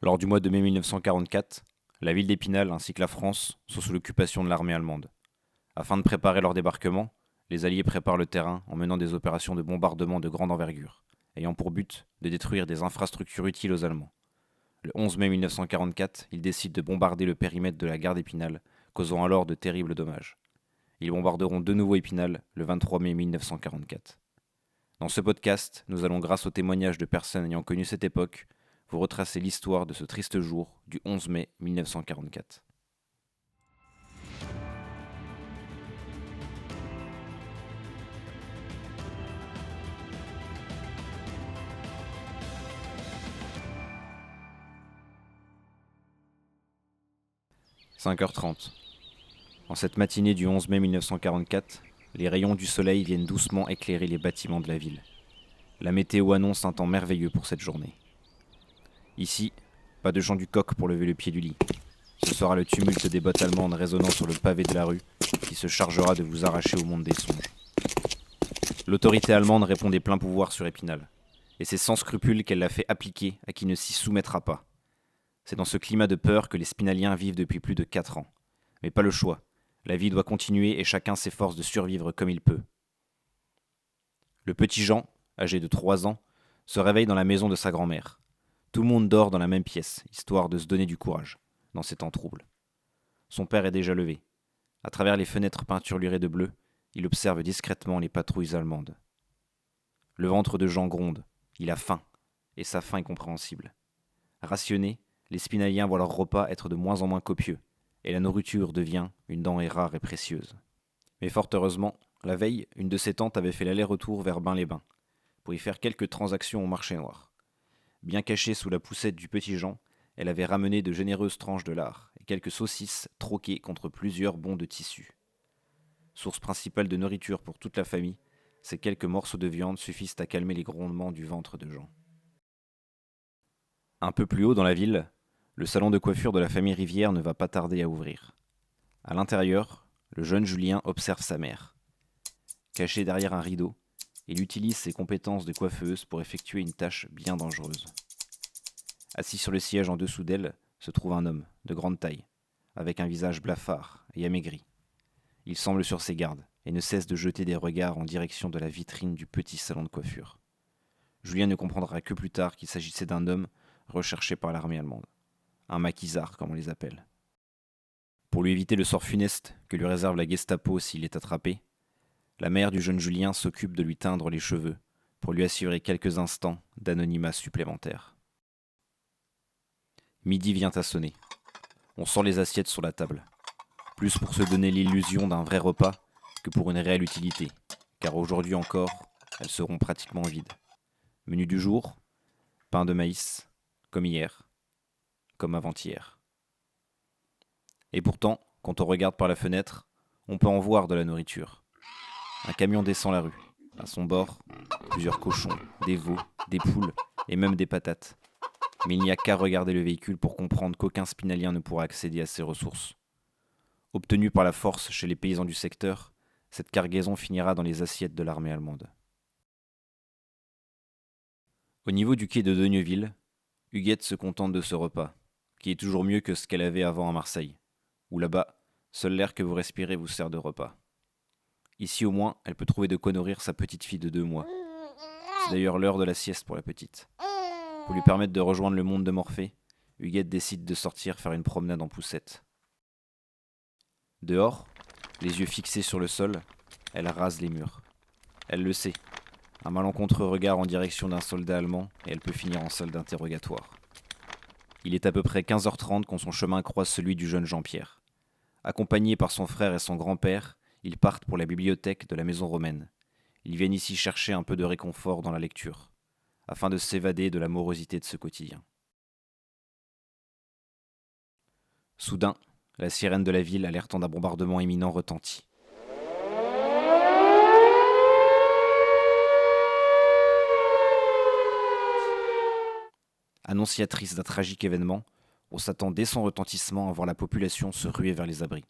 Lors du mois de mai 1944, la ville d'Épinal ainsi que la France sont sous l'occupation de l'armée allemande. Afin de préparer leur débarquement, les Alliés préparent le terrain en menant des opérations de bombardement de grande envergure, ayant pour but de détruire des infrastructures utiles aux Allemands. Le 11 mai 1944, ils décident de bombarder le périmètre de la gare d'Épinal, causant alors de terribles dommages. Ils bombarderont de nouveau Épinal le 23 mai 1944. Dans ce podcast, nous allons, grâce aux témoignages de personnes ayant connu cette époque, vous retracer l'histoire de ce triste jour du 11 mai 1944. « 5h30. En cette matinée du 11 mai 1944, les rayons du soleil viennent doucement éclairer les bâtiments de la ville. La météo annonce un temps merveilleux pour cette journée. Ici, pas de chant du coq pour lever le pied du lit. Ce sera le tumulte des bottes allemandes résonnant sur le pavé de la rue qui se chargera de vous arracher au monde des songes. L'autorité allemande répond des pleins pouvoirs sur Épinal, et c'est sans scrupule qu'elle l'a fait appliquer à qui ne s'y soumettra pas. C'est dans ce climat de peur que les Spinaliens vivent depuis plus de 4 ans. Mais pas le choix. La vie doit continuer et chacun s'efforce de survivre comme il peut. Le petit Jean, âgé de 3 ans, se réveille dans la maison de sa grand-mère. Tout le monde dort dans la même pièce, histoire de se donner du courage, dans ces temps troubles. Son père est déjà levé. À travers les fenêtres peinturlurées de bleu, il observe discrètement les patrouilles allemandes. Le ventre de Jean gronde. Il a faim, et sa faim est compréhensible. Rationnés, les Spinaliens voient leur repas être de moins en moins copieux, et la nourriture devient une denrée rare et précieuse. Mais fort heureusement, la veille, une de ses tantes avait fait l'aller-retour vers Bain-les-Bains, pour y faire quelques transactions au marché noir. Bien cachée sous la poussette du petit Jean, elle avait ramené de généreuses tranches de lard et quelques saucisses troquées contre plusieurs bons de tissu. Source principale de nourriture pour toute la famille, ces quelques morceaux de viande suffisent à calmer les grondements du ventre de Jean. Un peu plus haut dans la ville, le salon de coiffure de la famille Rivière ne va pas tarder à ouvrir. À l'intérieur, le jeune Julien observe sa mère. Caché derrière un rideau, il utilise ses compétences de coiffeuse pour effectuer une tâche bien dangereuse. Assis sur le siège en dessous d'elle se trouve un homme de grande taille, avec un visage blafard et amaigri. Il semble sur ses gardes et ne cesse de jeter des regards en direction de la vitrine du petit salon de coiffure. Julien ne comprendra que plus tard qu'il s'agissait d'un homme recherché par l'armée allemande. Un maquisard, comme on les appelle. Pour lui éviter le sort funeste que lui réserve la Gestapo s'il est attrapé, la mère du jeune Julien s'occupe de lui teindre les cheveux pour lui assurer quelques instants d'anonymat supplémentaire. Midi vient à sonner. On sent les assiettes sur la table. Plus pour se donner l'illusion d'un vrai repas que pour une réelle utilité, car aujourd'hui encore, elles seront pratiquement vides. Menu du jour, pain de maïs, comme hier, comme avant-hier. Et pourtant, quand on regarde par la fenêtre, on peut en voir de la nourriture. Un camion descend la rue. À son bord, plusieurs cochons, des veaux, des poules et même des patates. Mais il n'y a qu'à regarder le véhicule pour comprendre qu'aucun Spinalien ne pourra accéder à ces ressources. Obtenue par la force chez les paysans du secteur, cette cargaison finira dans les assiettes de l'armée allemande. Au niveau du quai de Deugneville, Huguette se contente de ce repas, qui est toujours mieux que ce qu'elle avait avant à Marseille, où là-bas, seul l'air que vous respirez vous sert de repas. Ici au moins, elle peut trouver de quoi nourrir sa petite fille de 2 mois. C'est d'ailleurs l'heure de la sieste pour la petite. Pour lui permettre de rejoindre le monde de Morphée, Huguette décide de sortir faire une promenade en poussette. Dehors, les yeux fixés sur le sol, elle rase les murs. Elle le sait. Un malencontreux regard en direction d'un soldat allemand et elle peut finir en salle d'interrogatoire. Il est à peu près 15h30 quand son chemin croise celui du jeune Jean-Pierre. Accompagné par son frère et son grand-père, ils partent pour la bibliothèque de la maison romaine. Ils viennent ici chercher un peu de réconfort dans la lecture, afin de s'évader de la morosité de ce quotidien. Soudain, la sirène de la ville alertant d'un bombardement imminent retentit. Annonciatrice d'un tragique événement, on s'attend dès son retentissement à voir la population se ruer vers les abris.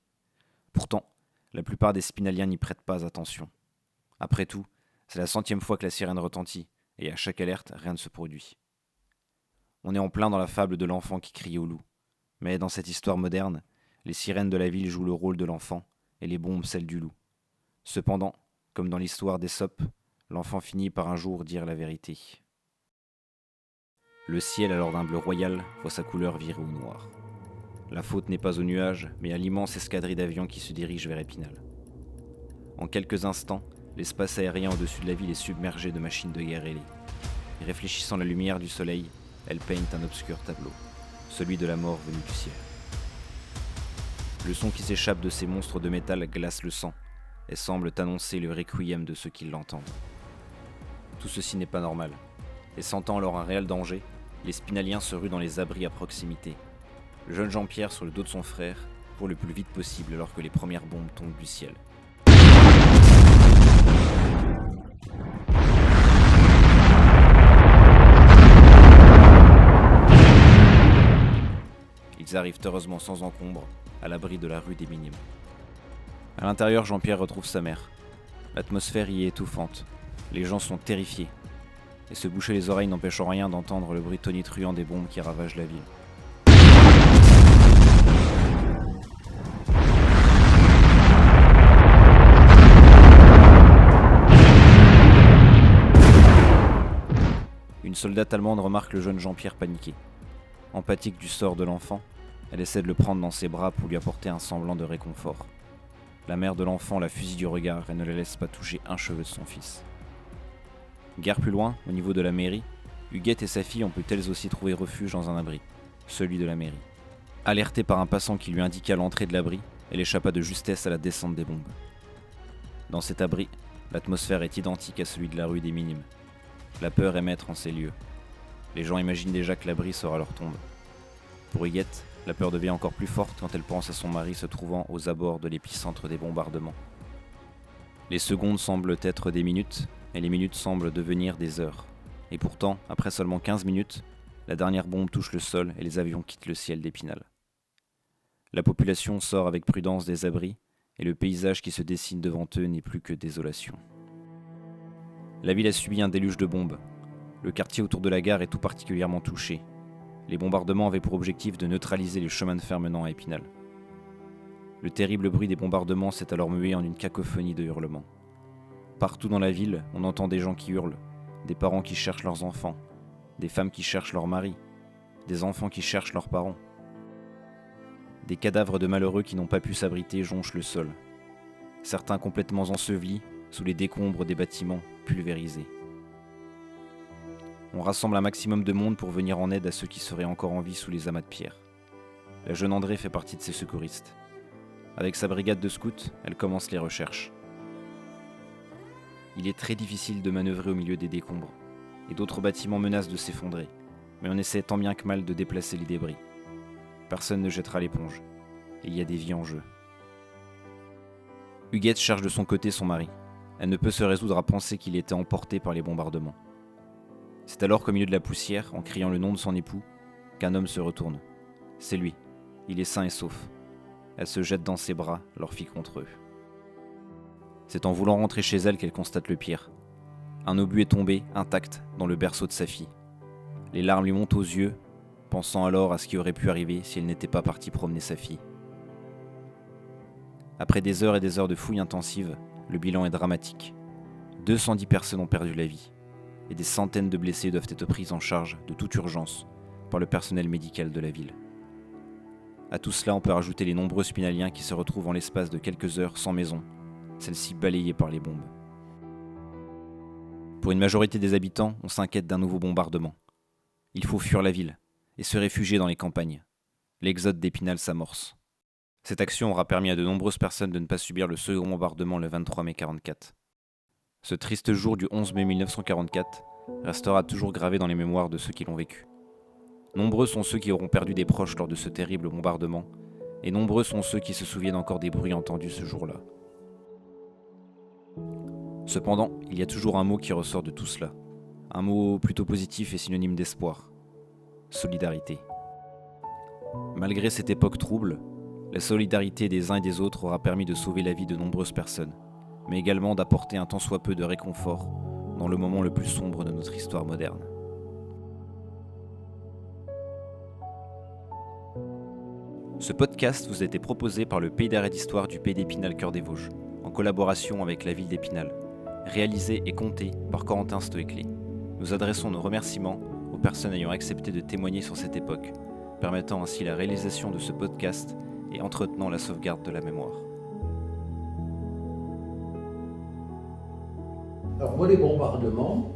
Pourtant, la plupart des Spinaliens n'y prêtent pas attention. Après tout, c'est la 100e fois que la sirène retentit, et à chaque alerte, rien ne se produit. On est en plein dans la fable de l'enfant qui crie au loup. Mais dans cette histoire moderne, les sirènes de la ville jouent le rôle de l'enfant et les bombes celle du loup. Cependant, comme dans l'histoire d'Ésope, l'enfant finit par un jour dire la vérité. Le ciel, alors d'un bleu royal, voit sa couleur virer au noir. La faute n'est pas aux nuages, mais à l'immense escadrille d'avions qui se dirige vers Épinal. En quelques instants, l'espace aérien au-dessus de la ville est submergé de machines de guerre ailées. Et réfléchissant la lumière du soleil, elles peignent un obscur tableau, celui de la mort venue du ciel. Le son qui s'échappe de ces monstres de métal glace le sang et semble annoncer le requiem de ceux qui l'entendent. Tout ceci n'est pas normal, et sentant alors un réel danger, les Spinaliens se ruent dans les abris à proximité. Le jeune Jean-Pierre sur le dos de son frère court le plus vite possible alors que les premières bombes tombent du ciel. Ils arrivent heureusement sans encombre à l'abri de la rue des Minimes. À l'intérieur, Jean-Pierre retrouve sa mère. L'atmosphère y est étouffante. Les gens sont terrifiés. Et se boucher les oreilles n'empêche en rien d'entendre le bruit tonitruant des bombes qui ravagent la ville. Une soldate allemande remarque le jeune Jean-Pierre paniqué. Empathique du sort de l'enfant, elle essaie de le prendre dans ses bras pour lui apporter un semblant de réconfort. La mère de l'enfant la fusille du regard et ne la laisse pas toucher un cheveu de son fils. Guère plus loin, au niveau de la mairie, Huguette et sa fille ont pu elles aussi trouver refuge dans un abri, celui de la mairie. Alertée par un passant qui lui indiqua l'entrée de l'abri, elle échappa de justesse à la descente des bombes. Dans cet abri, l'atmosphère est identique à celui de la rue des Minimes. La peur est maître en ces lieux. Les gens imaginent déjà que l'abri sera leur tombe. Pour Huguette, la peur devient encore plus forte quand elle pense à son mari se trouvant aux abords de l'épicentre des bombardements. Les secondes semblent être des minutes, et les minutes semblent devenir des heures. Et pourtant, après seulement 15 minutes, la dernière bombe touche le sol et les avions quittent le ciel d'Épinal. La population sort avec prudence des abris, et le paysage qui se dessine devant eux n'est plus que désolation. La ville a subi un déluge de bombes. Le quartier autour de la gare est tout particulièrement touché. Les bombardements avaient pour objectif de neutraliser les chemins de fer menant à Épinal. Le terrible bruit des bombardements s'est alors mué en une cacophonie de hurlements. Partout dans la ville, on entend des gens qui hurlent, des parents qui cherchent leurs enfants, des femmes qui cherchent leurs maris, des enfants qui cherchent leurs parents. Des cadavres de malheureux qui n'ont pas pu s'abriter jonchent le sol. Certains complètement ensevelis sous les décombres des bâtiments pulvérisés. On rassemble un maximum de monde pour venir en aide à ceux qui seraient encore en vie sous les amas de pierre. La jeune Andrée fait partie de ces secouristes. Avec sa brigade de scouts, elle commence les recherches. Il est très difficile de manœuvrer au milieu des décombres, et d'autres bâtiments menacent de s'effondrer, mais on essaie tant bien que mal de déplacer les débris. Personne ne jettera l'éponge, et il y a des vies en jeu. Huguette cherche de son côté son mari. Elle ne peut se résoudre à penser qu'il était emporté par les bombardements. C'est alors qu'au milieu de la poussière, en criant le nom de son époux, qu'un homme se retourne. C'est lui. Il est sain et sauf. Elle se jette dans ses bras, leur fille contre eux. C'est en voulant rentrer chez elle qu'elle constate le pire. Un obus est tombé, intact, dans le berceau de sa fille. Les larmes lui montent aux yeux, pensant alors à ce qui aurait pu arriver si elle n'était pas partie promener sa fille. Après des heures et des heures de fouilles intensives, le bilan est dramatique. 210 personnes ont perdu la vie, et des centaines de blessés doivent être pris en charge de toute urgence par le personnel médical de la ville. À tout cela, on peut rajouter les nombreux Spinaliens qui se retrouvent en l'espace de quelques heures sans maison, celle-ci balayée par les bombes. Pour une majorité des habitants, on s'inquiète d'un nouveau bombardement. Il faut fuir la ville et se réfugier dans les campagnes. L'exode d'Épinal s'amorce. Cette action aura permis à de nombreuses personnes de ne pas subir le second bombardement le 23 mai 1944. Ce triste jour du 11 mai 1944 restera toujours gravé dans les mémoires de ceux qui l'ont vécu. Nombreux sont ceux qui auront perdu des proches lors de ce terrible bombardement, et nombreux sont ceux qui se souviennent encore des bruits entendus ce jour-là. Cependant, il y a toujours un mot qui ressort de tout cela. Un mot plutôt positif et synonyme d'espoir. Solidarité. Malgré cette époque trouble, la solidarité des uns et des autres aura permis de sauver la vie de nombreuses personnes, mais également d'apporter un tant soit peu de réconfort dans le moment le plus sombre de notre histoire moderne. Ce podcast vous a été proposé par le Pays d'Arrêt d'Histoire du Pays d'Épinal Cœur des Vosges, en collaboration avec la ville d'Épinal, réalisé et compté par Corentin Stoéclé. Nous adressons nos remerciements aux personnes ayant accepté de témoigner sur cette époque, permettant ainsi la réalisation de ce podcast et entretenant la sauvegarde de la mémoire. Alors moi, les bombardements,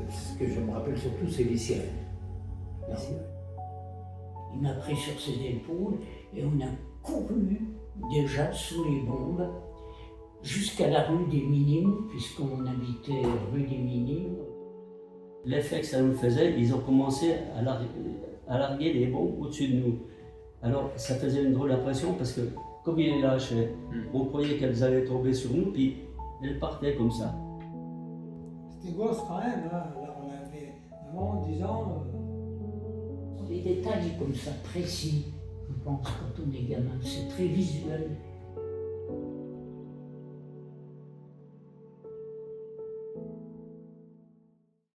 ce que je me rappelle surtout, c'est les sirènes. Les sirènes. Il m'a pris sur ses épaules et on a couru déjà sous les bombes jusqu'à la rue des Minimes, puisqu'on habitait rue des Minimes. L'effet que ça nous faisait, ils ont commencé à larguer les bombes au-dessus de nous. Alors ça faisait une drôle d'impression parce que comme ils les lâchaient, on croyait qu'elles allaient tomber sur nous, puis elles partaient comme ça. C'était gosse quand même, hein. Là, on avait 10 ans. Des détails comme ça précis, je pense, quand on est gamin, c'est très visuel.